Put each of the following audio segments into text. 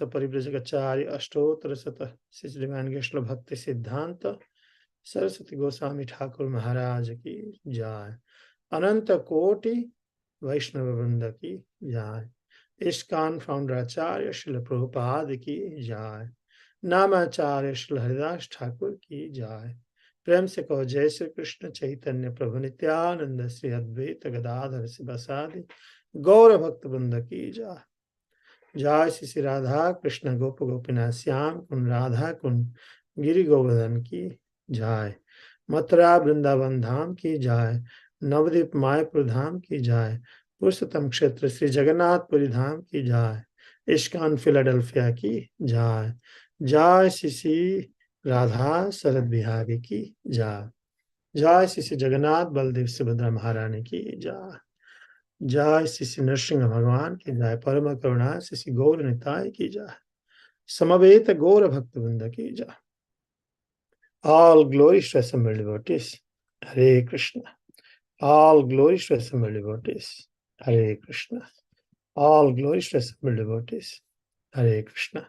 परिव्रजकाचार्य अष्टोत्तर शत श्री डिवाइन वैष्णव भक्ति सिद्धांत सरस्वती गोस्वामी ठाकुर महाराज की जय। अनंत कोटि वैष्णव वृंद की जय। इस्कॉन फाउंडर आचार्य श्रील प्रभुपाद की जय। नामाचार्य श्री हरिदास ठाकुर की जय। प्रेम से कहो जय श्री कृष्ण चैतन्य प्रभु नित्यानंद श्री अद्वैत गदाधर शिवसादि गौर भक्त वृंद की जय। जय श्री श्री राधा कृष्ण गोप गोपीनाथ श्याम कुंड राधा कुंड गिरि गोवर्धन की जय। मथुरा वृंदावन धाम की जय। नवदीप मायपुर धाम की जय। पुरुषोत्तम क्षेत्र श्री जगन्नाथपुरी धाम की जय। इस्कॉन फिलाडेल्फिया की जय। जय श्री श्री राधा शरद बिहारी की जय। जय श्री श्री जगन्नाथ बलदेव सुभद्रा महारानी की जय। जय श्री श्री नरसिंह भगवान की जय। परम करुणा श्री श्री गौर निताय की जय। समवेत गौर भक्त वृंद की जय। All glories to assembled devotees. Hare Krishna. All glories to assembled devotees. Hare Krishna. All glories to assembled devotees. Hare Krishna.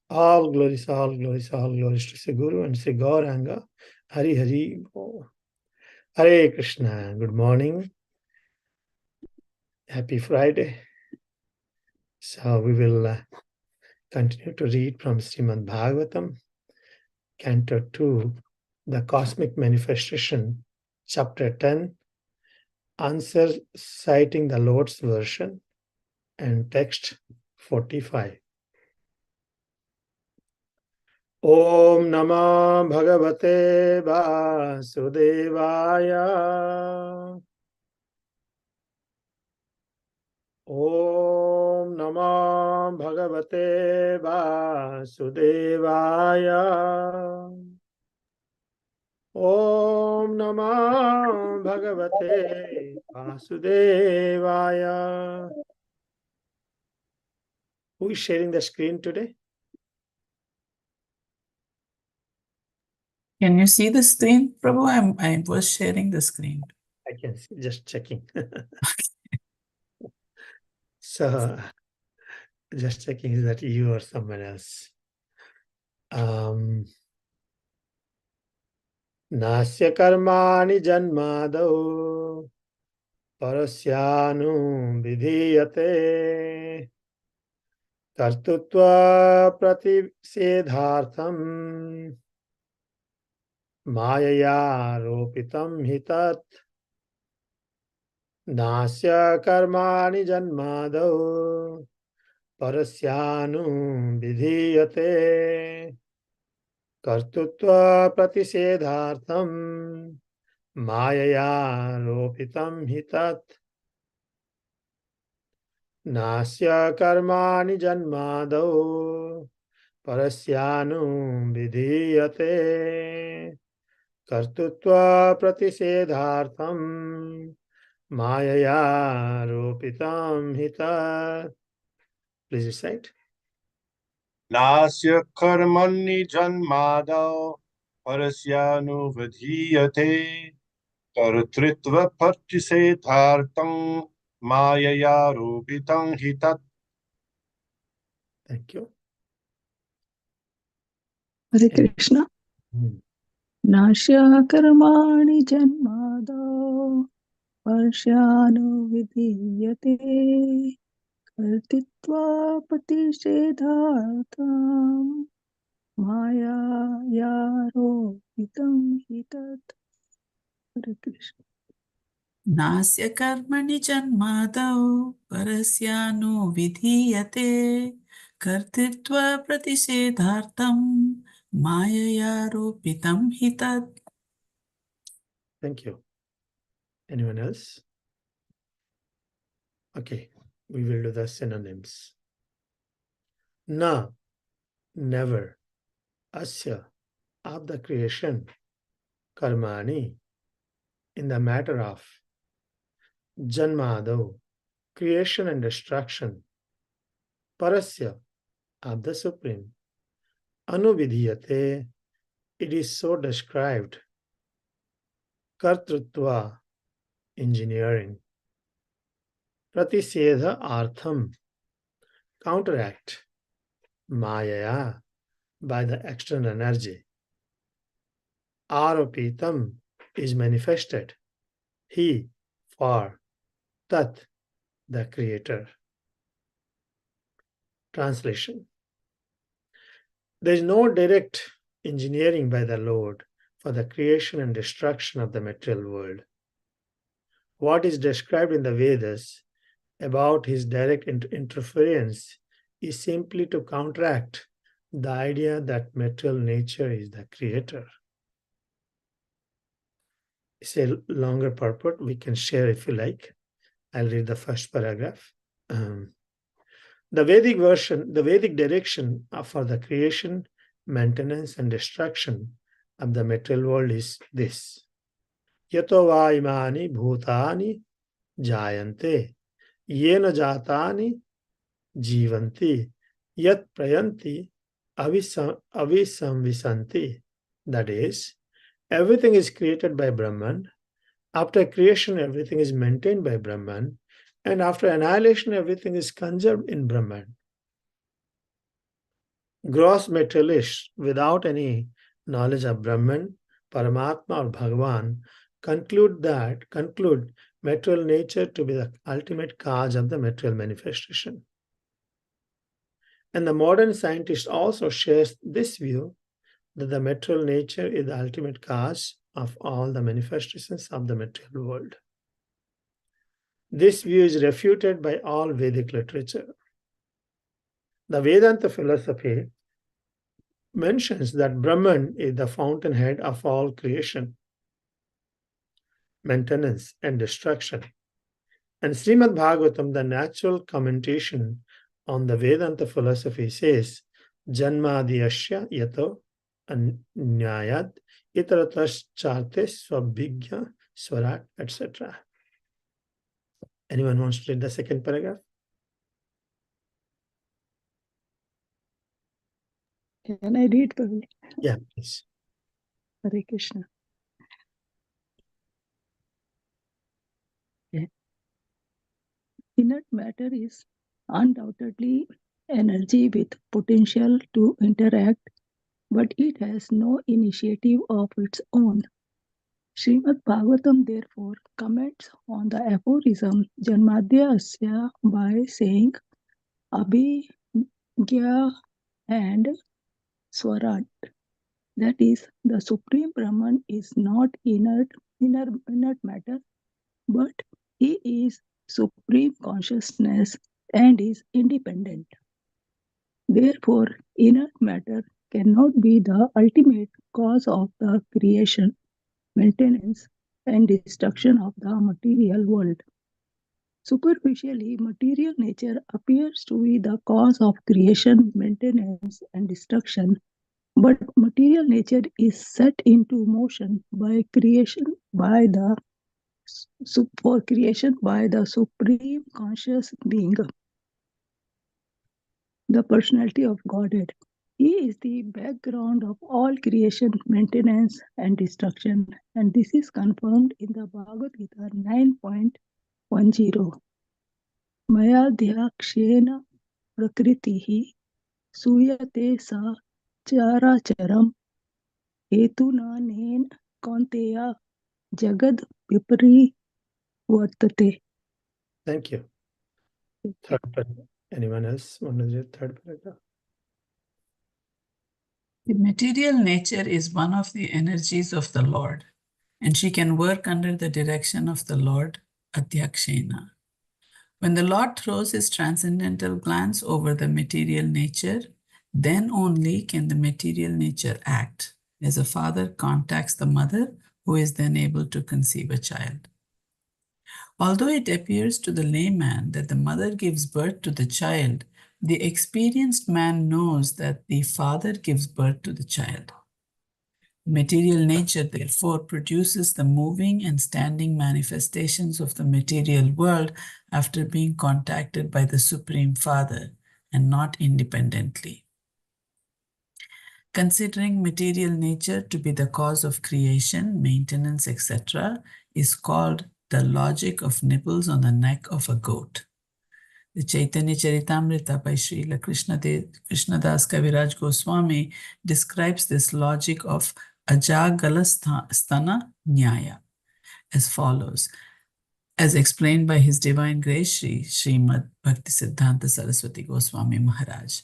All glories to Sri Guru and Sri Gauranga. Hari Hari Bol. Hare Krishna. Good morning. Happy Friday. So we will continue to read from Srimad Bhagavatam, Canto 2, the Cosmic Manifestation, Chapter 10, Answer citing the Lord's version, and text 45. Om Namah Bhagavate Vasudevaya. Om Namah Bhagavate Vasudevaya. Om Namah Bhagavate Vasudevaya. Who is sharing the screen today? Can you see the screen, Prabhu? I was sharing the screen. I can see, just checking. So, just checking, is that you or someone else? Nasya karmani janmadau parasyanu vidhiyate kartutva pratisedhartham mayaya ropitam hitat. Nasya karmani janmadau parasyanu vidhiyate कर्तृत्व प्रतिषेधार्थम मायया रोपितम हि तत्। नास्य कर्माणि जन्मादौ परस्यानुविधीयते कर्तृत्व प्रतिषेधार्थम मायया रोपितम हि तत्। Please recite. नास्य कर्मणि जन्मादौ परस्यानुविधीयते कर्तृत्वप्रतिषेधार्थं मायया रूपितं हि तत्। Thank you. Hare Krishna. Nashya karmani janmado varshanu vidhiyate kartitva patisedhartam maya yaropitam hitat. Hare Krishna. Nasya karmani janmadau parasyanu vidhiyate kartitva pratisedhartam mayaya ropitam hitat. Thank you. Anyone else? Okay, we will do the synonyms. Na, never. Asya, of the creation. Karmani, in the matter of. Janmado, creation and destruction. Parasya, of the Supreme. Anuvidhiyate, it is so described. Kartrutva, engineering. Pratisedha artham, counteract. Maya, by the external energy. Aropitam is manifested. He, for, Tat, the creator. Translation. There is no direct engineering by the Lord for the creation and destruction of the material world. What is described in the Vedas about his direct interference is simply to counteract the idea that material nature is the creator. It's a longer purport. We can share if you like. I'll read the first paragraph. The Vedic version, the Vedic direction for the creation, maintenance, and destruction of the material world is this. Yato va imani bhutani jayante, yena jatani jivanti, yat prayanti avisamvisanti. That is, everything is created by Brahman. After creation, everything is maintained by Brahman. And after annihilation, everything is conserved in Brahman. Gross materialists, without any knowledge of Brahman, Paramatma, or Bhagavan, conclude material nature to be the ultimate cause of the material manifestation. And the modern scientist also shares this view that the material nature is the ultimate cause of all the manifestations of the material world. This view is refuted by all Vedic literature. The Vedanta philosophy mentions that Brahman is the fountainhead of all creation, maintenance, and destruction. And Srimad Bhagavatam, the natural commentation on the Vedanta philosophy, says, Janmadiyasya yato anyayat itaratas charte swabhigya swarat, etc. Anyone wants to read the second paragraph? Can I read, Prabhu? Yeah, please. Hare Krishna. Okay. Inert matter is undoubtedly energy with potential to interact, but it has no initiative of its own. Srimad Bhagavatam therefore comments on the aphorism Janmadya Asya by saying Abhigya and Swarat. That is, the Supreme Brahman is not inert matter, but he is Supreme Consciousness and is independent. Therefore, inert matter cannot be the ultimate cause of the creation, maintenance, and destruction of the material world. Superficially, material nature appears to be the cause of creation, maintenance, and destruction, but material nature is set into motion by creation by the Supreme Conscious Being, the personality of Godhead. He is the background of all creation, maintenance, and destruction, and this is confirmed in the Bhagavad Gita 9.10. Mayadhyakshena prakritihi suyate sa characharam hetunanen kaunteya jagad vipari vartate. Thank you. Third paragraph. Anyone else want to read third paragraph? The material nature is one of the energies of the Lord, and she can work under the direction of the Lord, Adhyakshena. When the Lord throws his transcendental glance over the material nature, then only can the material nature act, as a father contacts the mother, who is then able to conceive a child. Although it appears to the layman that the mother gives birth to the child, the experienced man knows that the father gives birth to the child. Material nature, therefore, produces the moving and standing manifestations of the material world after being contacted by the Supreme Father, and not independently. Considering material nature to be the cause of creation, maintenance, etc., is called the logic of nipples on the neck of a goat. The Chaitanya Charitamrita by Srila Krishnadas Kaviraj Goswami describes this logic of Ajagalastana Nyaya as follows, as explained by His Divine Grace Shri Srimad Bhaktisiddhanta Saraswati Goswami Maharaj.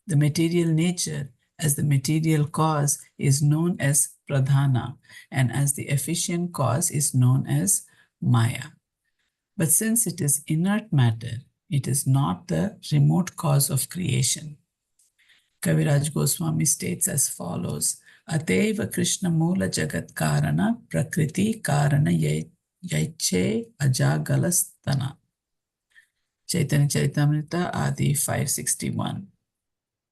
The material nature as the material cause is known as Pradhana, and as the efficient cause is known as Maya. But since it is inert matter, it is not the remote cause of creation. Kaviraj Goswami states as follows, Ateva Krishna Mula Jagat Karana Prakriti Karana Yaiche Ajagalastana. Chaitanya Charitamrita Adi 561.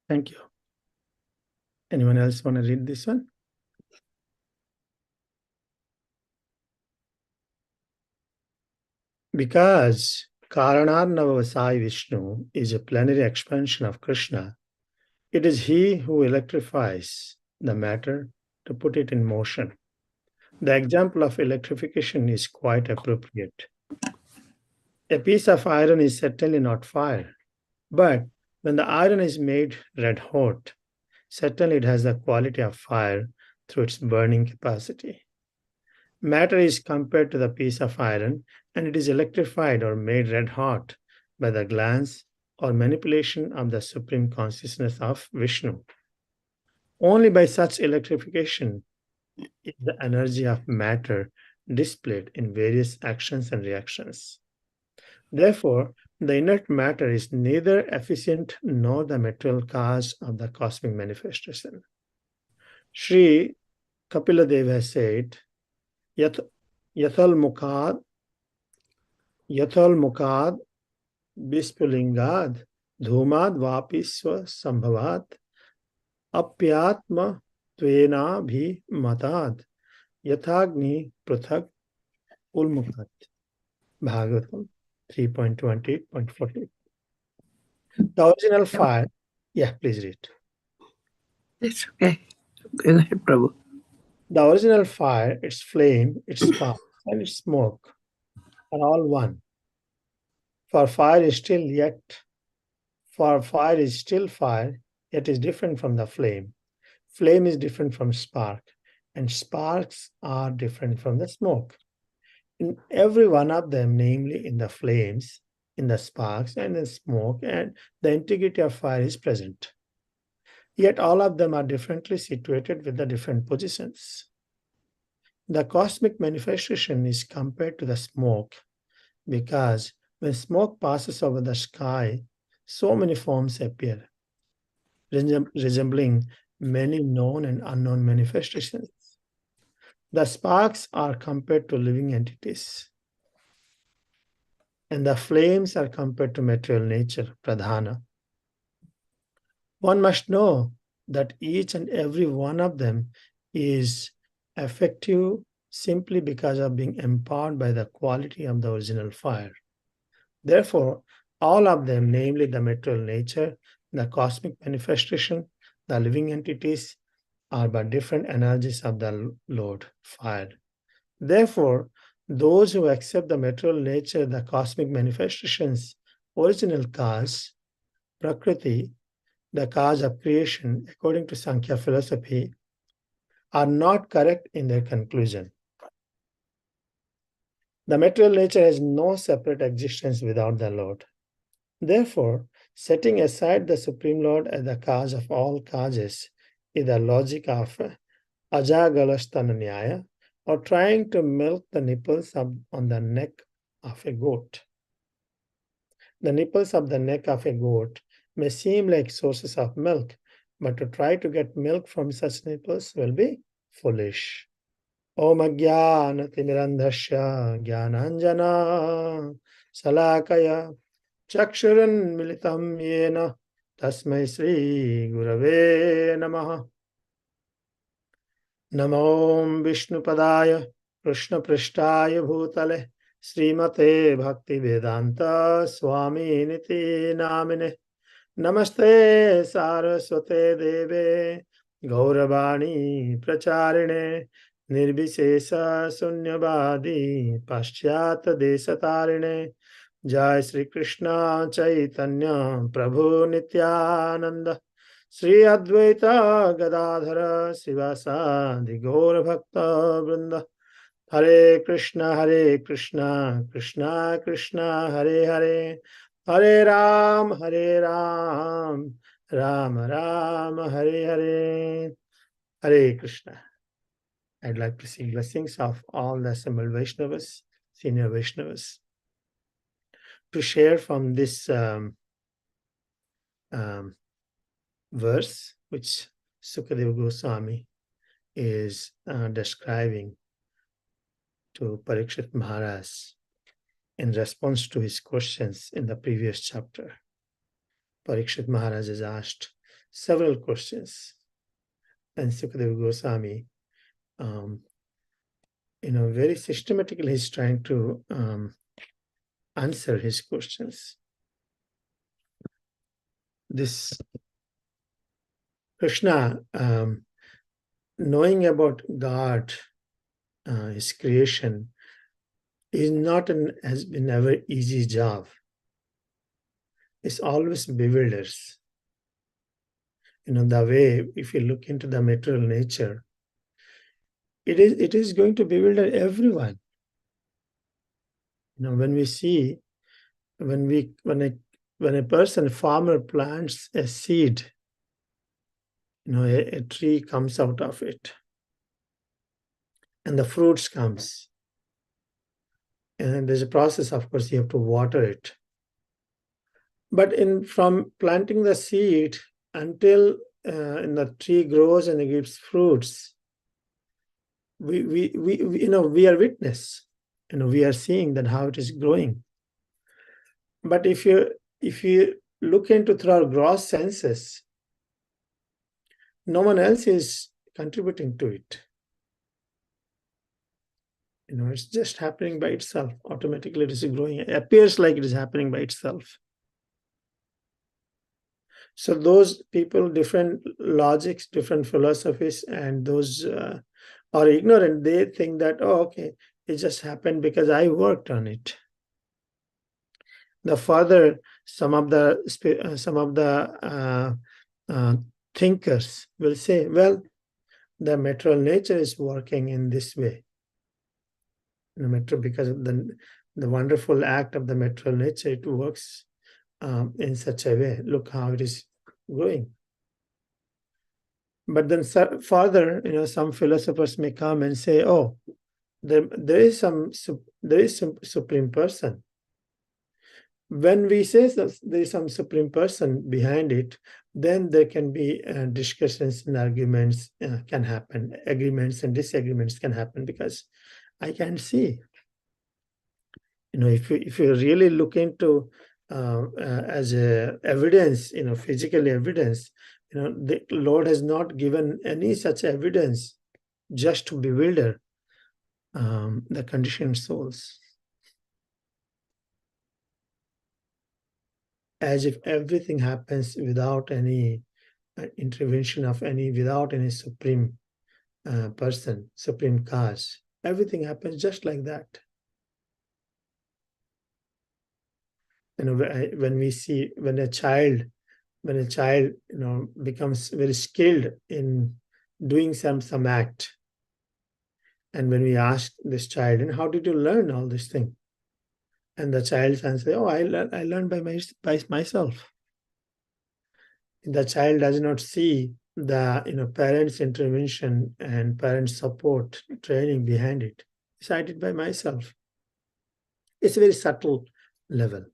Thank you. Anyone else want to read this one? Because Karanarnavasai Vishnu is a plenary expansion of Krishna, it is he who electrifies the matter to put it in motion. The example of electrification is quite appropriate. A piece of iron is certainly not fire, but when the iron is made red hot, certainly it has the quality of fire through its burning capacity. Matter is compared to the piece of iron, and it is electrified or made red hot by the glance or manipulation of the supreme consciousness of Vishnu. Only by such electrification is the energy of matter displayed in various actions and reactions. Therefore, the inert matter is neither efficient nor the material cause of the cosmic manifestation. Sri Kapila Dev has said, Yathal Mukad Bispulingad Dhumad Vapiswa Sambhavat Apyatma Tvena Bhi Matad Yathagni Prathak Ulmukat. Bhagavatam 3.20.40. The original fire. Yeah, please read. It's okay. Go ahead, Prabhu. The original fire, its flame, its spark, and its smoke are all one. For fire is still fire, yet is different from the flame. Flame is different from spark, and sparks are different from the smoke. In every one of them, namely in the flames, in the sparks, and in smoke, and the integrity of fire is present. Yet all of them are differently situated with the different positions. The cosmic manifestation is compared to the smoke because when smoke passes over the sky, so many forms appear, resembling many known and unknown manifestations. The sparks are compared to living entities, and the flames are compared to material nature, pradhana. One must know that each and every one of them is effective simply because of being empowered by the quality of the original fire. Therefore, all of them, namely the material nature, the cosmic manifestation, the living entities, are but different energies of the Lord, fire. Therefore, those who accept the material nature, the cosmic manifestations, original cause, Prakriti, the cause of creation, according to Sankhya philosophy, are not correct in their conclusion. The material nature has no separate existence without the Lord. Therefore, setting aside the Supreme Lord as the cause of all causes is the logic of Ajagalastana Nyaya, or trying to milk the nipples on the neck of a goat. The nipples of the neck of a goat may seem like sources of milk, but to try to get milk from such nipples will be foolish. Om Ajnana Timirandhasya Jnananjana Salakaya Chakshuran Militam Yena Tasmai Sri Gurave Namaha. Namo Vishnupadaya Krishna Prishtaya Bhutale Srimate Bhakti Vedanta Swami Niti Namine Namaste Saraswate Deve Gauravani Pracharine Nirbhisesa Sunyavadi Paschyat Desatarine Jai Sri Krishna Chaitanya Prabhu Nityananda Sri Advaita Gadadhara Sivasadi Gaura Bhakta Vrinda. Hare Krishna, Krishna Krishna, Hare Hare, Hare Ram, Ram Ram, Hare Hare. Hare Krishna. I'd like to seek blessings of all the assembled Vaishnavas, senior Vaishnavas, to share from this verse which Sukadeva Goswami is describing to Parikshit Maharaj in response to his questions in the previous chapter. Parikshit Maharaj has asked several questions, and Sukadeva Goswami, very systematically he's trying to answer his questions. This Krishna, knowing about God, his creation, has been never easy job. It's always bewilders. The way, if you look into the material nature, it is going to bewilder everyone. When we see, when a farmer plants a seed, a tree comes out of it, and the fruits comes, and there's a process. Of course, you have to water it. But from planting the seed until the tree grows and it gives fruits, we are witness. We are seeing that how it is growing. But if you look into through our gross senses, no one else is contributing to it. It's just happening by itself. Automatically it is growing. It appears like it is happening by itself. So those people, different logics, different philosophies, and those are ignorant. They think that, okay, it just happened because I worked on it. The further, some of the thinkers will say, well, the material nature is working in this way. Because of the wonderful act of the material nature, it works in such a way. Look how it is growing. But then further, some philosophers may come and say, oh, there is some supreme person. When we say that there is some supreme person behind it, then there can be discussions and arguments can happen. Agreements and disagreements can happen because I can see. If you really look into as a evidence, physical evidence, the Lord has not given any such evidence just to bewilder the conditioned souls. As if everything happens without any intervention of without any supreme person, supreme cause. Everything happens just like that. When a child becomes very skilled in doing some act, and when we ask this child, and how did you learn all this thing? And the child answers, oh, I learned by myself. The child does not see the parents' intervention and parents' support, training behind it. So I did by myself. It's a very subtle level.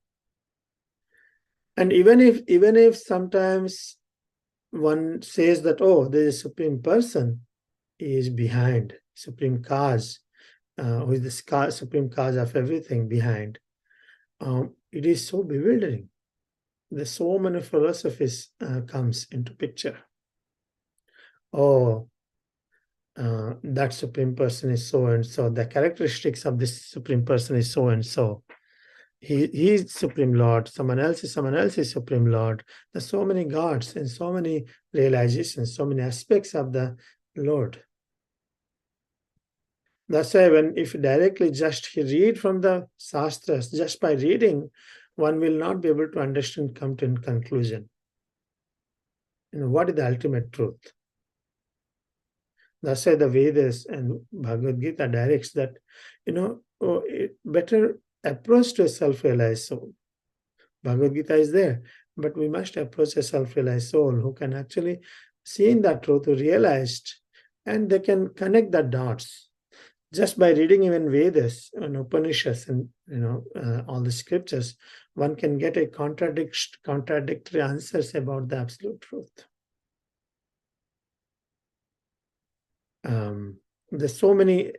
And even if sometimes one says that, oh, there is a supreme person is behind, supreme cause, who is the supreme cause of everything behind, it is so bewildering. There's so many philosophies comes into picture. Oh, that supreme person is so and so. The characteristics of this supreme person is so and so. He is Supreme Lord. Someone else is Supreme Lord. There's so many gods and so many realizations, so many aspects of the Lord. That's why if directly just read from the Shastras, just by reading, one will not be able to understand, come to a conclusion. What is the ultimate truth? That's why the Vedas and Bhagavad Gita directs that, better approach to a self-realized soul. Bhagavad Gita is there, but we must approach a self-realized soul who can actually see in that truth, who realized, and they can connect the dots. Just by reading even Vedas and Upanishads and all the scriptures, one can get a contradictory answers about the absolute truth. There's so many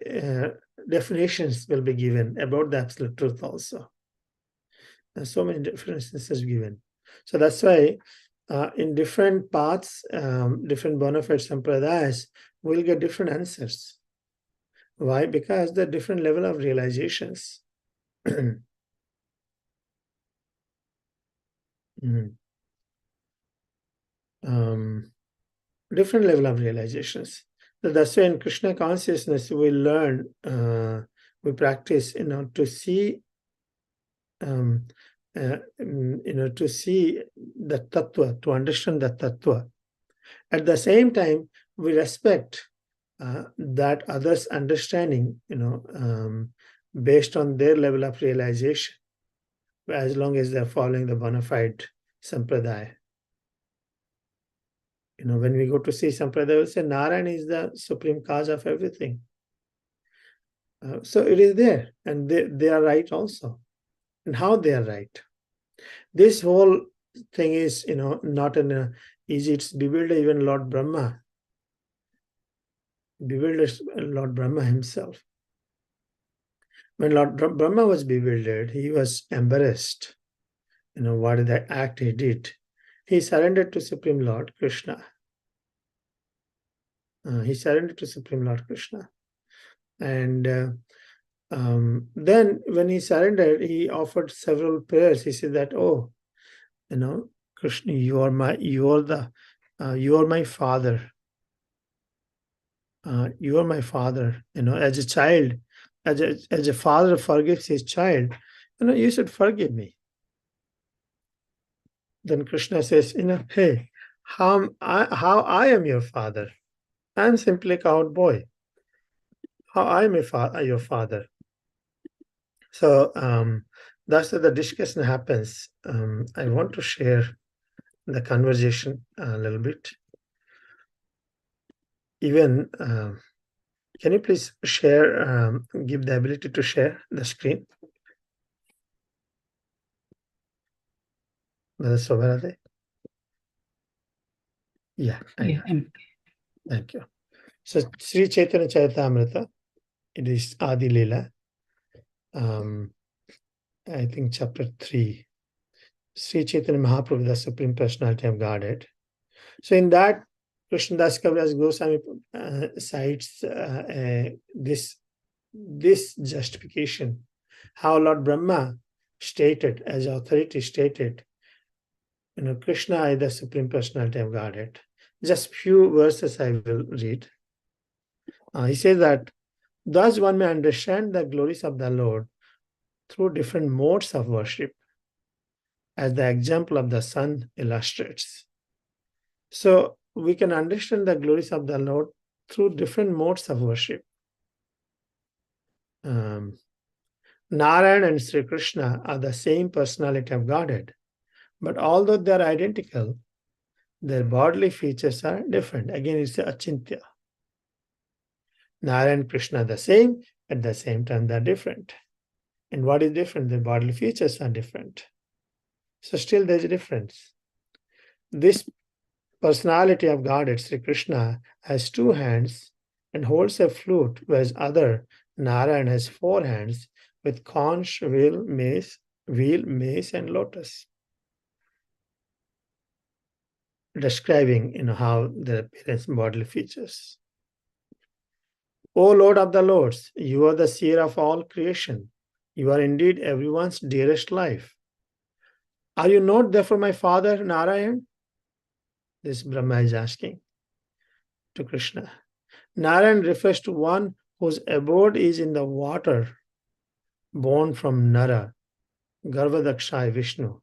definitions will be given about the absolute truth also. There's so many definitions given. So that's why in different paths, different bona fide sampradayas, we'll get different answers. Why? Because the different level of realizations. Different level of realizations. So that's why in Krishna consciousness we learn, we practice, to see, to see the tattva, to understand the tattva. At the same time, we respect that others' understanding, based on their level of realization, as long as they're following the bona fide sampradaya. When we go to see sampradaya, we'll say Narayana is the supreme cause of everything. So it is there, and they are right also. And how they are right? This whole thing is, not easy. It's bewildered even Lord Brahma. Bewildered Lord Brahma himself. When Lord Brahma was bewildered, he was embarrassed. What is the act he did? He surrendered to Supreme Lord Krishna. He surrendered to Supreme Lord Krishna. And then when he surrendered, he offered several prayers. He said that, Krishna, you are my father. You are my father. As a child, as a father forgives his child, you should forgive me. Then Krishna says, hey, how I am your father? I am simply a coward boy. How I am your father? So that's where the discussion happens. I want to share the conversation a little bit. Even, can you please share, give the ability to share the screen? Yeah. Thank you. So Sri Chaitanya Charitamrita, it is Adi Leela. I think chapter 3. Sri Chaitanya Mahaprabhu, the Supreme Personality of Godhead. So in that, Krishnadas Kaviraj Goswami cites this justification, how Lord Brahma stated, as authority stated, Krishna is the Supreme Personality of Godhead. Just few verses I will read. He says that, thus one may understand the glories of the Lord through different modes of worship, as the example of the sun illustrates. So we can understand the glories of the Lord through different modes of worship. Narayana and Sri Krishna are the same personality of Godhead, but although they are identical, their bodily features are different. Again, it's achintya. Narayana and Krishna are the same, at the same time they're different. And what is different? Their bodily features are different. So still there's a difference. This personality of Godhead, Sri Krishna, has 2 hands and holds a flute, whereas other, Narayana, has 4 hands with conch, wheel, mace, and lotus. Describing, how their appearance and bodily features. O Lord of the Lords, you are the seer of all creation. You are indeed everyone's dearest life. Are you not therefore my father, Narayan? This Brahma is asking to Krishna. Narayan refers to one whose abode is in the water, born from Nara, Garvadakshay Vishnu.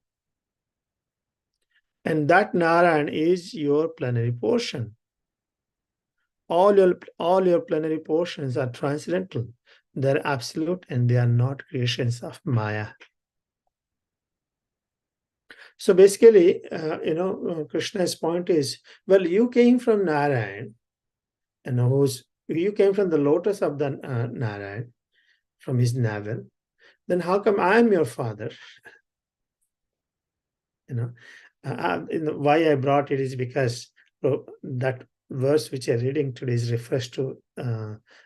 And that Narayan is your plenary portion. All your plenary portions are transcendental. They're absolute and they are not creations of Maya. So basically, Krishna's point is, well, you came from Narayan, you came from the lotus of the Narayan, from his navel. Then how come I am your father? Why I brought it is because that verse which I'm reading today refers to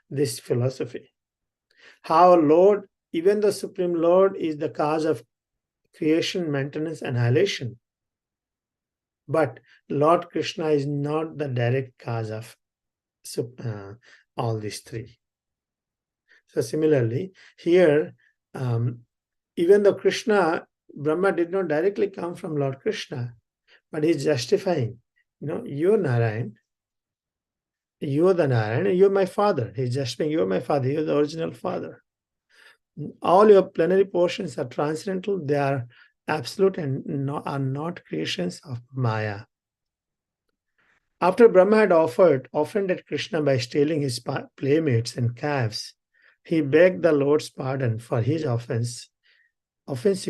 this philosophy. How Lord, even the Supreme Lord, is the cause of creation, maintenance, annihilation. But Lord Krishna is not the direct cause of all these three. So similarly, here, even though Brahma did not directly come from Lord Krishna, but he's justifying, you're Narayan, you're the Narayan, you're my father. He's justifying, you're my father, you're the original father. All your plenary portions are transcendental, they are absolute and are not creations of Maya. After Brahma had offended Krishna by stealing his playmates and calves, he begged the Lord's pardon for his offensive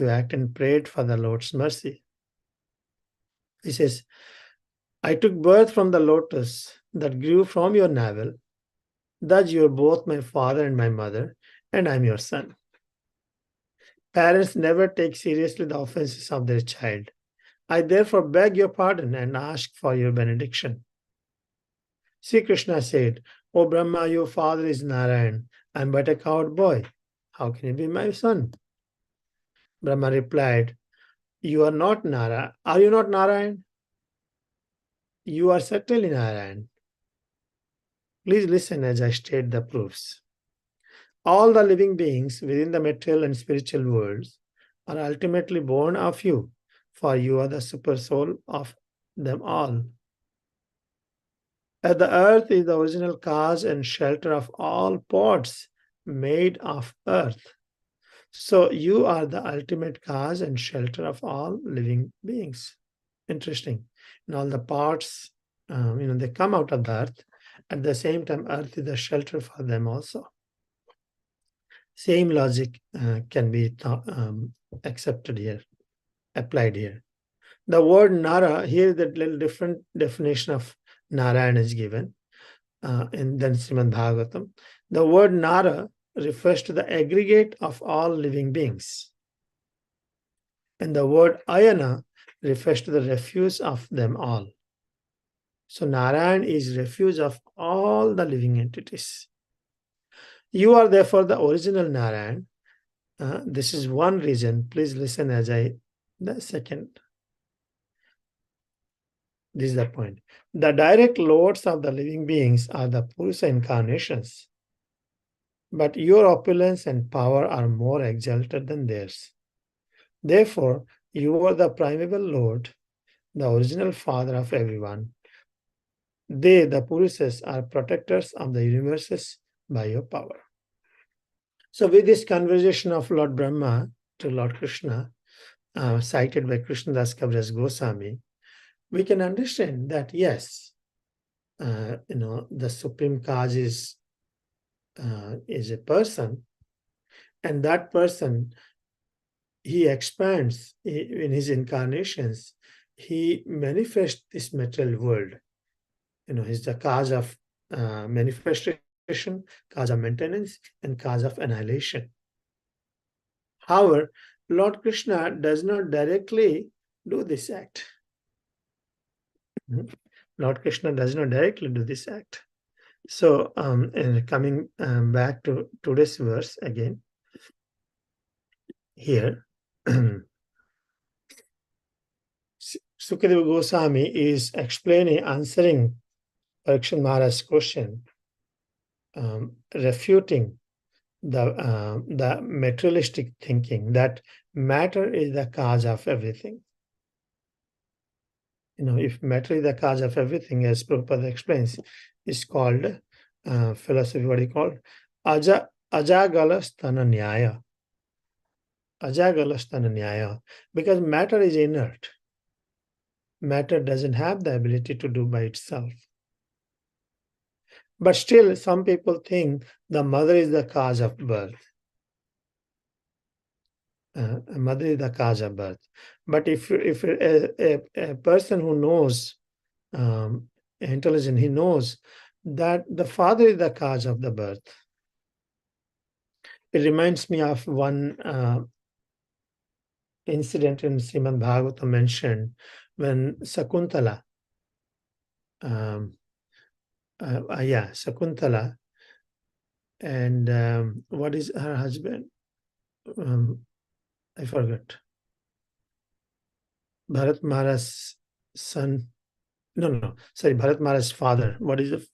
act and prayed for the Lord's mercy. He says, I took birth from the lotus that grew from your navel. Thus you are both my father and my mother, and I am your son. Parents never take seriously the offenses of their child. I therefore beg your pardon and ask for your benediction. Sri Krishna said, O Brahma, your father is Narayan. I am but a coward boy. How can you be my son? Brahma replied, you are not Narayan. Are you not Narayan? You are certainly Narayan. Please listen as I state the proofs. All the living beings within the material and spiritual worlds are ultimately born of you, for you are the super soul of them all. As the earth is the original cause and shelter of all pods made of earth, so you are the ultimate cause and shelter of all living beings. Interesting. And all the parts, they come out of the earth. At the same time, earth is the shelter for them also. Same logic can be accepted here, applied here. The word Nara, here the little different definition of Narayan is given in then Srimad Bhagavatam. The word Nara refers to the aggregate of all living beings. And the word Ayana refers to the refuse of them all. So Narayan is refuge of all the living entities. You are therefore the original Narayan. This is one reason. Please listen as the second. This is the point. The direct lords of the living beings are the Purusha incarnations. But your opulence and power are more exalted than theirs. Therefore, you are the primeval Lord, the original father of everyone. They, the Purushas, are protectors of the universes by your power. So with this conversation of Lord Brahma to Lord Krishna, cited by Krishnadas Kaviraj Goswami, we can understand that yes, the supreme cause is a person, and that person, he expands in his incarnations, he manifests this material world. He's the cause of manifestation, cause of maintenance, and cause of annihilation. However, Lord Krishna does not directly do this act. Lord Krishna does not directly do this act. So, and coming back to today's verse again, here, Sukadeva Goswami is answering Parikshit Maharaj's question, refuting the materialistic thinking that matter is the cause of everything. If matter is the cause of everything, as Prabhupada explains, is called philosophy, what he called ajagalastana nyaya. Ajagalastana nyaya. Because matter is inert. Matter doesn't have the ability to do by itself. But still, some people think the mother is the cause of birth. Mother is the cause of birth. But if a person who knows, intelligent, he knows that the father is the cause of the birth. It reminds me of one incident in Srimad Bhagavatam mentioned when Sakuntala, Sakuntala, and what is her husband? I forgot. Bharat Maharaj's son. No. Sorry, Bharat Maharaj's father. What is the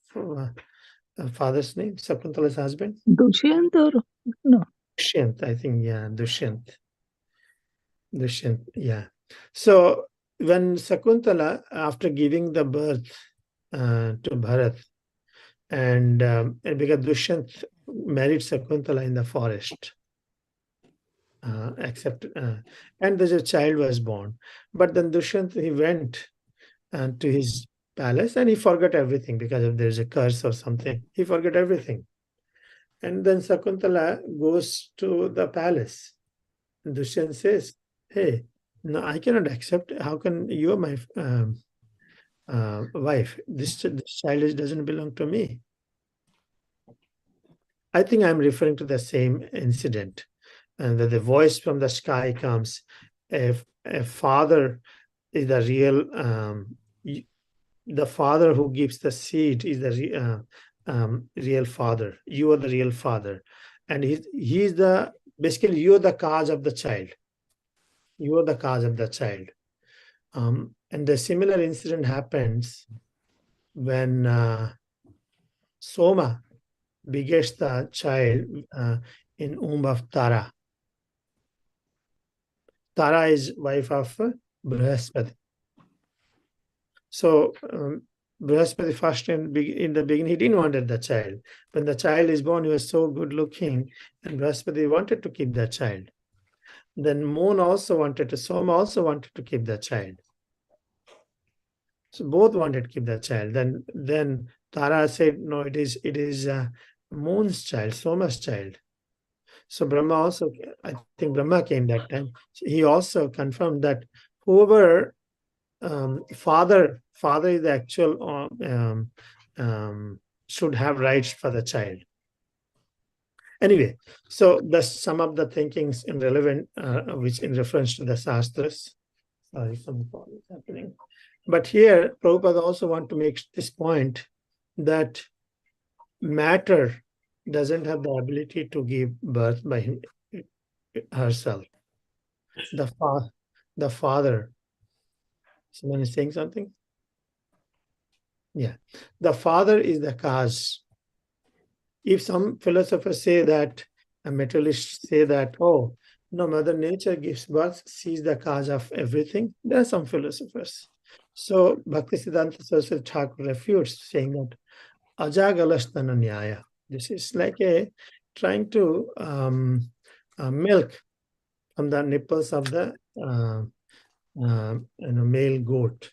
father's name? Sakuntala's husband? Dushyant or no? Dushyant, I think. Yeah, Dushyant. Yeah. So when Sakuntala, after giving the birth to Bharat, and because Dushyant married Sakuntala in the forest, and a child was born. But then Dushyant, he went to his palace and he forgot everything because if there's a curse or something, he forgot everything. And then Sakuntala goes to the palace. And Dushyant says, "Hey, no, I cannot accept. How can you are my wife? This child doesn't belong to me." I think I'm referring to the same incident, and that the voice from the sky comes. If a father is the real, the father who gives the seed is the real father. You are the real father, and he's the basically you're the cause of the child. You are the cause of the child. And the similar incident happens when Soma begets the child in womb of Tara. Tara is wife of Brihaspati. So Brihaspati first in the beginning, he didn't want the child. When the child is born, he was so good looking, and Brihaspati wanted to keep the child. Then Soma also wanted to keep the child. So both wanted to keep the child. Then Tara said, no, it is Moon's child, Soma's child. So Brahma also, I think Brahma came that time. He also confirmed that whoever father is the actual should have rights for the child. Anyway, so that's some of the thinkings in relevant, which in reference to the Shastras. Sorry, some call is happening. But here, Prabhupada also want to make this point that matter doesn't have the ability to give birth by herself. The father. Someone is saying something? Yeah. The father is the cause. If some philosophers say that, and materialists say that, oh, no, Mother Nature gives birth, she's the cause of everything. There are some philosophers. So Bhaktisiddhanta Saraswati Thakur refutes, saying that Ajagalastana Nyaya. This is like trying to milk from the nipples of the male goat.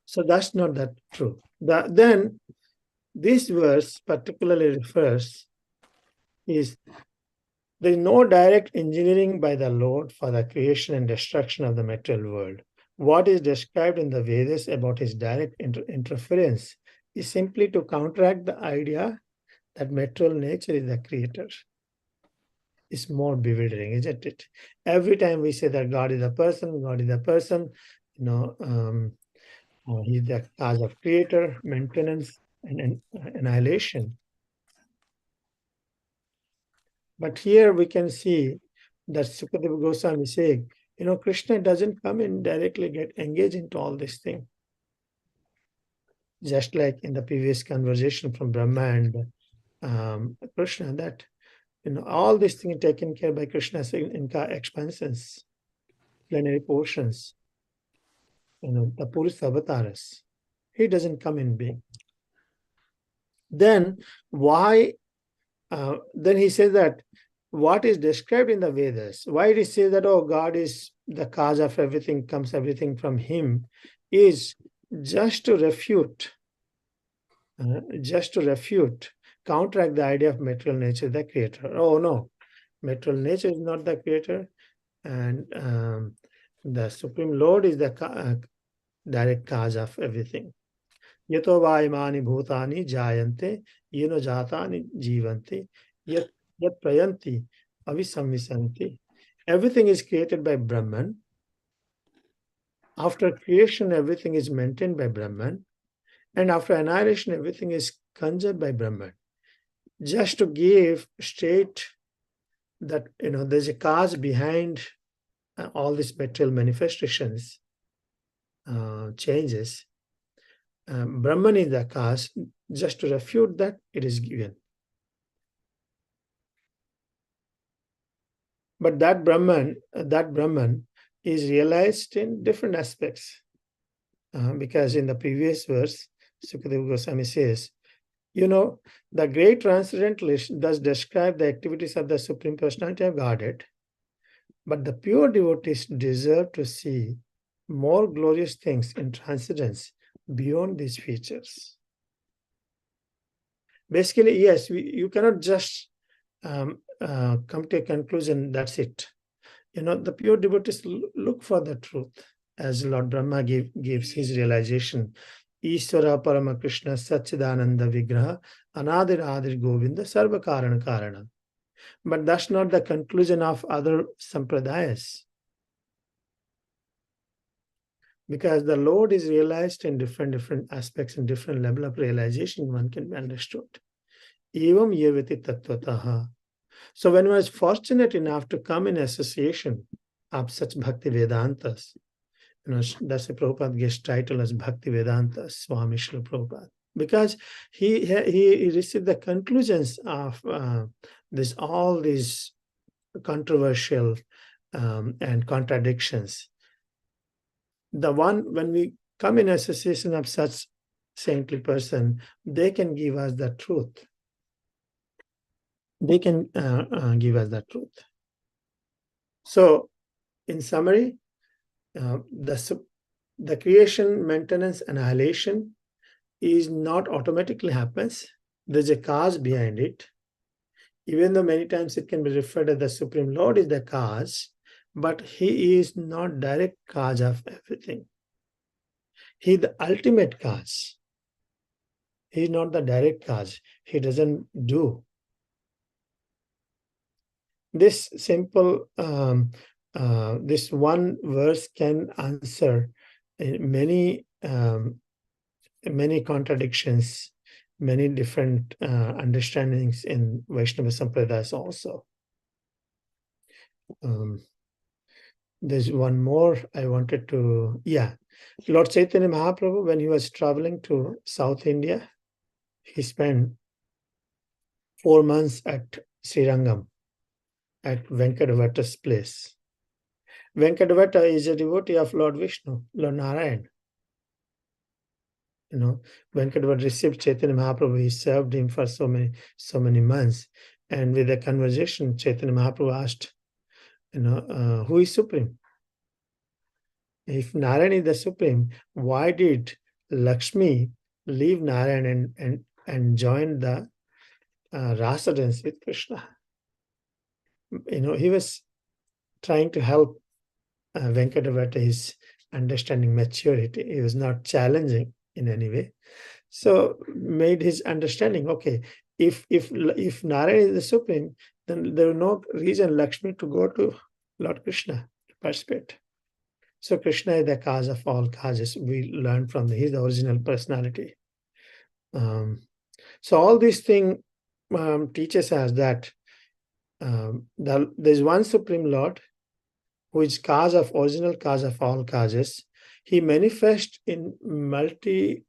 So that's not that true. Then this verse particularly refers is there is no direct engineering by the Lord for the creation and destruction of the material world. What is described in the Vedas about his direct interference is simply to counteract the idea that material nature is the creator. It's more bewildering, isn't it? Every time we say that God is a person, he's the cause of creator, maintenance, and annihilation. But here we can see that Sukadeva Goswami is saying, Krishna doesn't come and directly get engaged into all this thing. Just like in the previous conversation from Brahma and Krishna, that all these things are taken care by Krishna in expansions, plenary portions, the Purusha avatars. He doesn't come in being. Then why? Then he says that what is described in the Vedas, why it is said that, oh, God is the cause of everything, comes everything from him, is just to refute, counteract the idea of material nature, the creator. Oh no, material nature is not the creator, and the Supreme Lord is the direct cause of everything. Yato va imani bhutani jayante yeno jatani jivanti yat prayanti avisamvisanti. Everything is created by Brahman. After creation, everything is maintained by Brahman. And after annihilation, everything is conjured by Brahman. Just to give straight that, there's a cause behind all these material manifestations, changes. Brahman is the cause. Just to refute that, it is given. But that Brahman is realized in different aspects. Because in the previous verse, Sukadeva Goswami says, the great transcendentalist does describe the activities of the Supreme Personality of Godhead, but the pure devotees deserve to see more glorious things in transcendence beyond these features. Basically, yes, you cannot just come to a conclusion, that's it. The pure devotees look for the truth, as Lord Brahma gives his realization. Ishvara Parama Krishna Satchidananda Vigraha Anadir Adir Govinda Sarva Karana Karana. But that's not the conclusion of other sampradayas. Because the Lord is realized in different aspects and different level of realization, one can be understood. Evam yevati tattvataha. So when one is fortunate enough to come in association of such Bhakti Vedantas, that's the Prabhupada gets title as Bhakti Vedanta Swami Srila Prabhupada, because he received the conclusions of all these controversial and contradictions. When we come in association of such saintly person, they can give us the truth. They can give us the truth. So, in summary, the creation, maintenance, annihilation is not automatically happens. There's a cause behind it. Even though many times it can be referred as the Supreme Lord is the cause, but he is not direct cause of everything. He is the ultimate cause. He is not the direct cause. He doesn't do. This simple, this one verse can answer many contradictions, many different understandings in Vaishnava Sampradayas also. There's one more I wanted to, Lord Chaitanya Mahaprabhu, when he was traveling to South India, he spent 4 months at Srirangam, at Venkatavata's place. Venkatavata is a devotee of Lord Vishnu, Lord Narayan. Venkatavata received Chaitanya Mahaprabhu. He served him for so many months. And with a conversation, Chaitanya Mahaprabhu asked, who is supreme? If Narayan is the supreme, why did Lakshmi leave Narayan and join the rasa dance with Krishna? He was trying to help Venkatavata his understanding maturity. He was not challenging in any way. So made his understanding, okay, if Narayan is the supreme, then there is no reason Lakshmi to go to Lord Krishna to participate. So Krishna is the cause of all causes. We learn from he's the original personality. So all these things teaches us that there's one Supreme Lord who is original cause of all causes. He manifests in multiple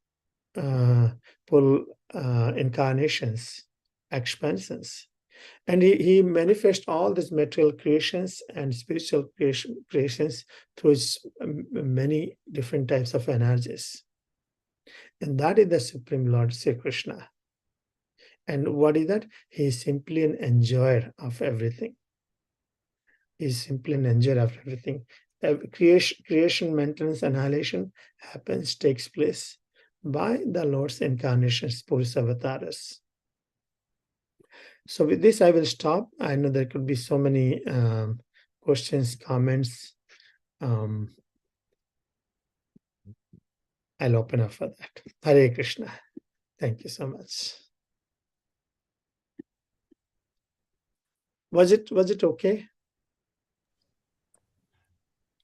incarnations, expansions. And he manifests all these material creations and spiritual creations through many different types of energies. And that is the Supreme Lord, Sri Krishna. And what is that? He is simply an enjoyer of everything. He is simply an enjoyer of everything. Creation, maintenance, annihilation takes place by the Lord's incarnations, Purusha Avataras. So with this, I will stop. I know there could be so many questions, comments. I'll open up for that. Hare Krishna. Thank you so much. Was it okay?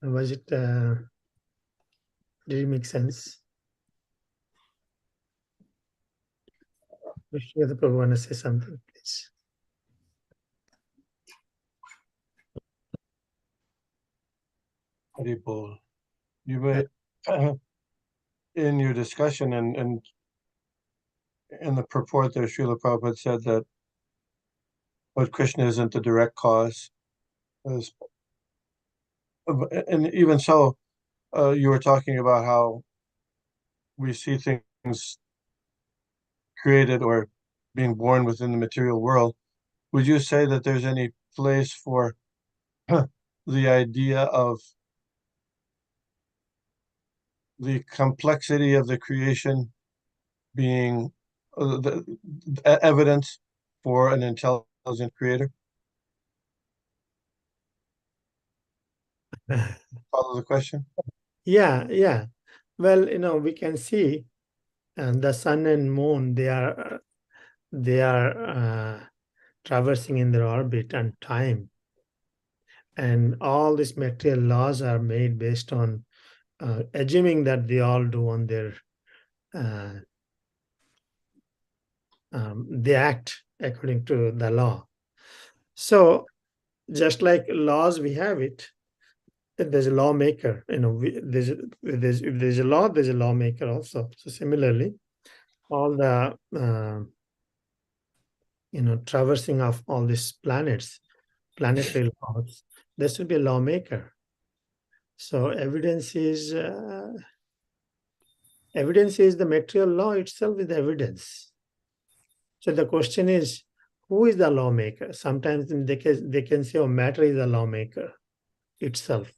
Was it did it make sense? Vishnu the Prabhu want to say something, please. Haribol. You may, in your discussion and in the purport there, Srila Prabhupada said that Lord Krishna isn't the direct cause. And even so, you were talking about how we see things created or being born within the material world. Would you say that there's any place for the idea of the complexity of the creation being the evidence for an intelligent creator? Follow the question? Yeah. Well, we can see the sun and moon, they are traversing in their orbit and time. And all these material laws are made based on assuming that they all do on their they act according to the law. So just like laws, we have it. If there's a lawmaker, if there's a law, there's a lawmaker also. So similarly, all the traversing of all these planetary laws, there should be a lawmaker. So evidence is the material law itself is the evidence. So the question is, who is the lawmaker? Sometimes they can say, oh, matter is the lawmaker itself.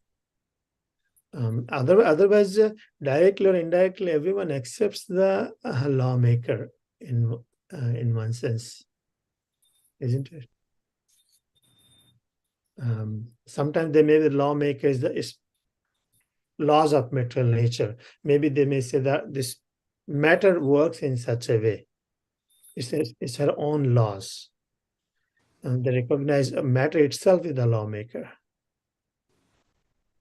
Otherwise, directly or indirectly, everyone accepts the lawmaker in one sense, isn't it? Sometimes they may be lawmaker is laws of material nature. Maybe they may say that this matter works in such a way. It's her own laws. And they recognize matter itself is the lawmaker.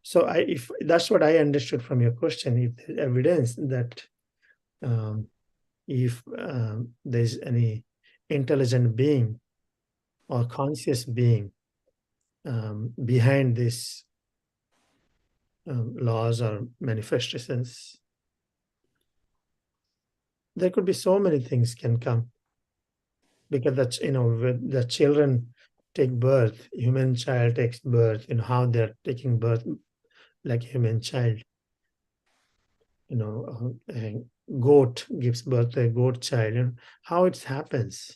So if that's what I understood from your question, if there's evidence that if there's any intelligent being or conscious being behind these laws or manifestations, there could be so many things can come, because that's when the children take birth, human child takes birth, how they're taking birth like human child. A goat gives birth to a goat child, how it happens.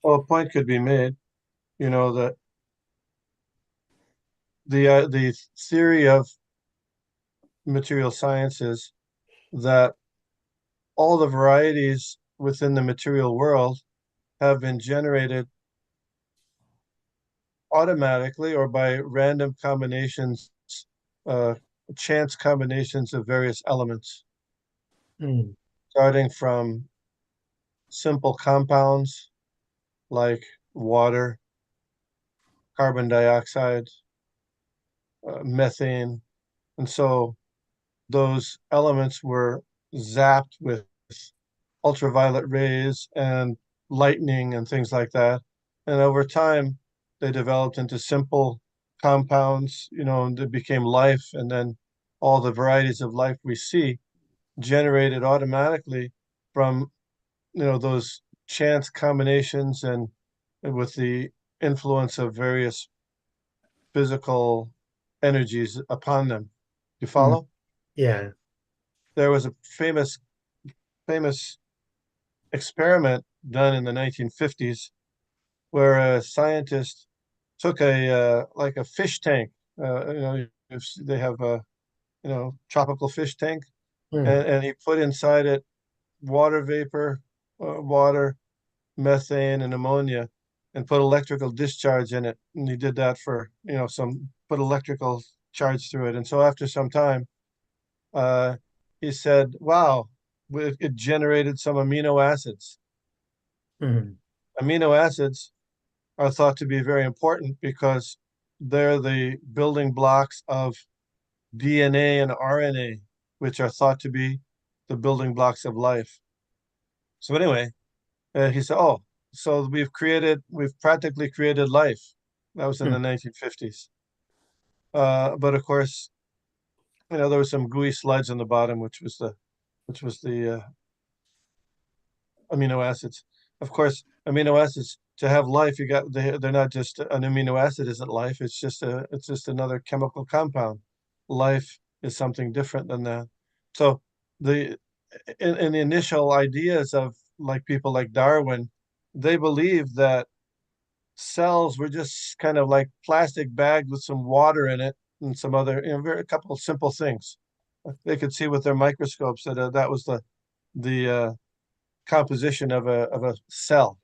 Well, a point could be made, that the theory of material science is that all the varieties within the material world have been generated automatically or by random combinations, chance combinations of various elements, starting from simple compounds like water, carbon dioxide, methane. And so those elements were zapped with ultraviolet rays and lightning and things like that. And over time, they developed into simple compounds, and it became life. And then all the varieties of life we see generated automatically from, those chance combinations and with the influence of various physical energies upon them. You follow? Yeah. there was a famous experiment done in the 1950s where a scientist took a like a fish tank. If they have a tropical fish tank, and he put inside it water vapor, water, methane, and ammonia, and put electrical discharge in it. And he did that for put electrical charge through it. And so after some time, he said, "Wow, it generated some amino acids. Amino acids are thought to be very important because they're the building blocks of DNA and RNA, which are thought to be the building blocks of life." So anyway, he said, "Oh, so we've practically created life." That was in the 1950s. But of course, there was some gooey sludge on the bottom, which was the amino acids. Of course, amino acids, to have life, they're not just an amino acid isn't life. It's just another chemical compound. Life is something different than that. So in the initial ideas of people like Darwin, they believed that cells were just kind of like plastic bags with some water in it and some other, a couple of simple things. They could see with their microscopes that that was the composition of a cell.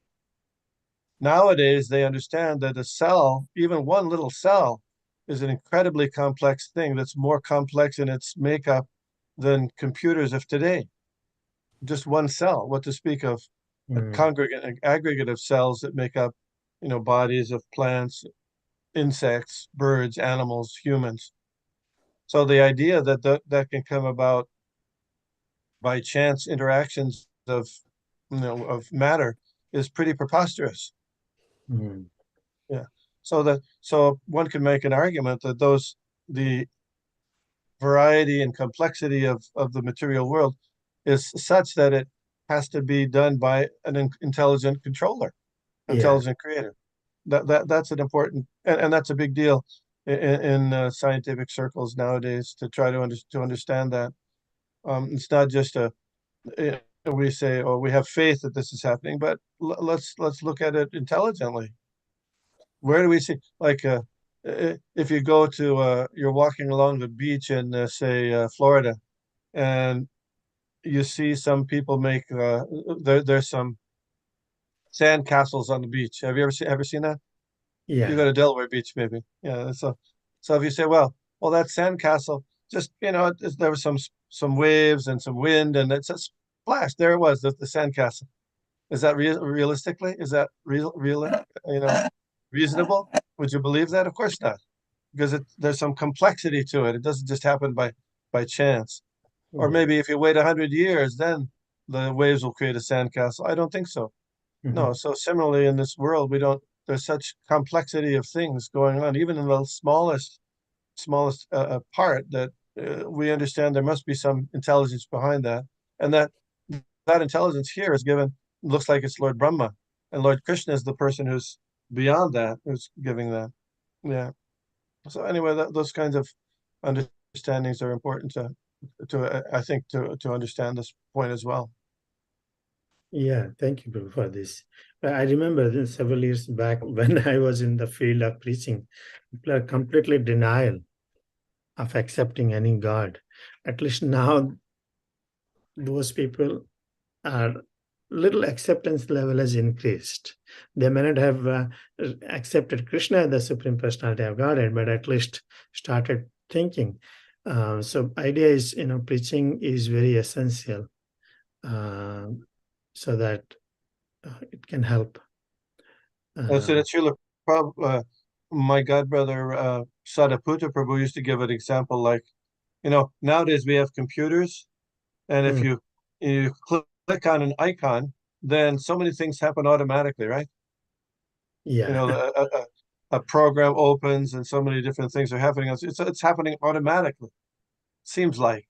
Nowadays, they understand that a cell, even one little cell, is an incredibly complex thing that's more complex in its makeup than computers of today. Just one cell, what to speak of an aggregate of cells that make up, bodies of plants, insects, birds, animals, humans. So the idea that can come about by chance interactions of matter is pretty preposterous. Yeah. So one can make an argument that the variety and complexity of the material world is such that it has to be done by an intelligent controller, intelligent creator. That's an important, and that's a big deal in scientific circles nowadays to try to understand that. It's not just we say, oh, we have faith that this is happening, but let's look at it intelligently. Where do we see, if you go to you're walking along the beach in say Florida, and you see some people make there's some sand castles on the beach. Have you ever seen that? Yeah. You go to Delaware Beach, maybe. Yeah. So if you say, well, that sand castle, just there was some waves and some wind, and it's a splash. There it was, the sand castle. Is that realistically? Is that reasonable? Would you believe that? Of course not, because there's some complexity to it. It doesn't just happen by chance. Or maybe if you wait 100 years, then the waves will create a sandcastle. I don't think so. No. So similarly, in this world, there's such complexity of things going on, even in the smallest part, that we understand there must be some intelligence behind that, and that intelligence here is given. Looks like it's Lord Brahma, and Lord Krishna is the person who's beyond that, who's giving that. Yeah. So anyway, those kinds of understandings are important I think to understand this point as well. Yeah, thank you, Prabhu, for this. I remember several years back when I was in the field of preaching, people are completely denial of accepting any God. At least now, those people are little acceptance level has increased. They may not have accepted Krishna as the Supreme Personality of Godhead, but at least started thinking. So idea is, preaching is very essential so that it can help. So that's Srila Prabhupada, my godbrother Sadaputta Prabhu used to give an example, like, nowadays we have computers, and if you click on an icon, then so many things happen automatically, right? Yeah. A program opens and so many different things are happening. It's happening automatically, seems like.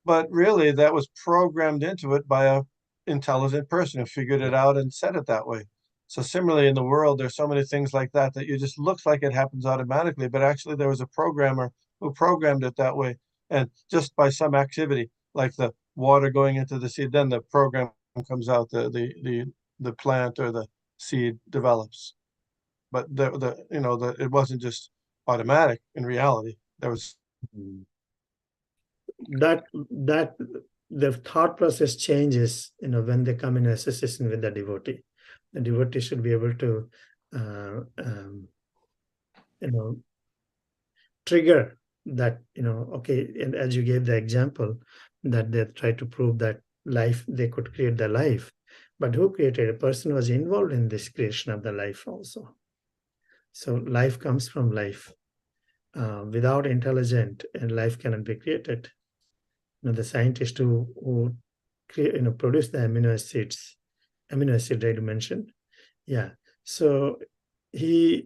But really, that was programmed into it by an intelligent person who figured it out and said it that way. So similarly, in the world, there's so many things like that you just looks like it happens automatically, but actually there was a programmer who programmed it that way. And just by some activity, like the water going into the seed, then the program comes out, the plant or the seed develops. But it wasn't just automatic in reality. There was that the thought process changes, when they come in association with the devotee. The devotee should be able to trigger that, okay, and as you gave the example that they try to prove that life, they could create the life, but who created? A person was involved in this creation of the life also. So life comes from life. Without intelligent, and life cannot be created. The scientist who create, produce the amino acid I mentioned. Yeah. So if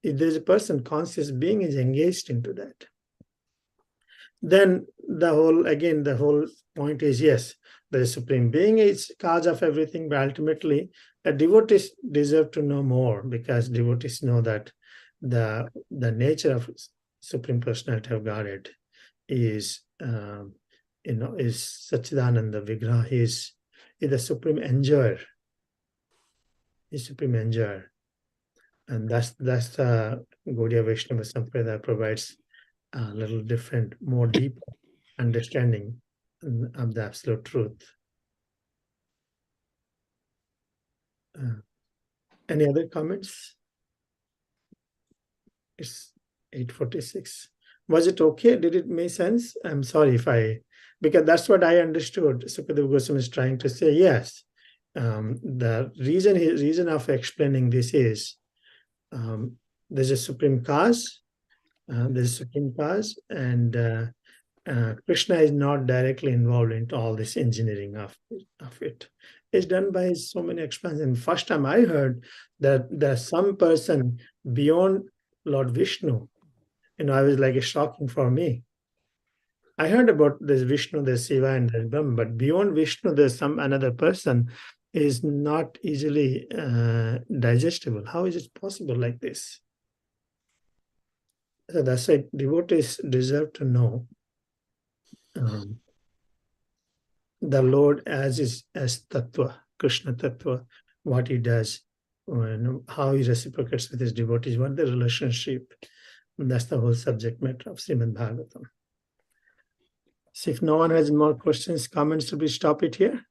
there's a person, conscious being is engaged into that, then the whole point is, yes, the Supreme Being is cause of everything, but ultimately a devotees deserve to know more, because devotees know that the nature of Supreme Personality of Godhead is Satchidananda Vigraha. He is the supreme enjoyer. He's supreme enjoyer, and that's the Gaudiya Vaishnava Sampradaya provides a little different, more deep understanding of the absolute truth. Any other comments? It's 8:46. Was it okay? Did it make sense? I'm sorry because that's what I understood. Sukadeva Goswami is trying to say, yes. The reason of explaining this is there's a supreme cause. And Krishna is not directly involved into all this engineering of it. It's done by so many expansions. First time I heard that there's some person beyond Lord Vishnu. I was like, it's shocking for me. I heard about this Vishnu, there's Shiva, and there's Brahma, but beyond Vishnu, there's another person is not easily digestible. How is it possible like this? So that's why devotees deserve to know the Lord as Tattva, Krishna Tattva, what he does, how he reciprocates with his devotees, what the relationship. And that's the whole subject matter of Srimad Bhagavatam. So if no one has more questions, comments, should we stop it here?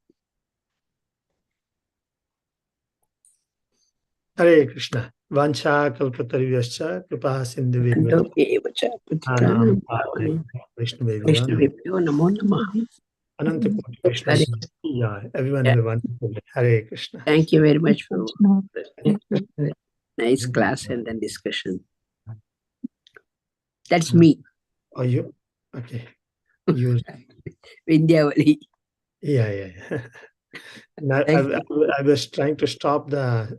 Hare Krishna. Vancha kalpatarvyascha kripa sindhu Vaishnavebhyo namo namaha. Ananta Koti Krishna. Hare- Yeah, everyone Yeah. have a wonderful day. Hare Krishna. Thank you very much for Krishna. nice class and then discussion. That's me, Are you? Okay. You. Vindhyavali. Yeah. And Thank I was trying to stop the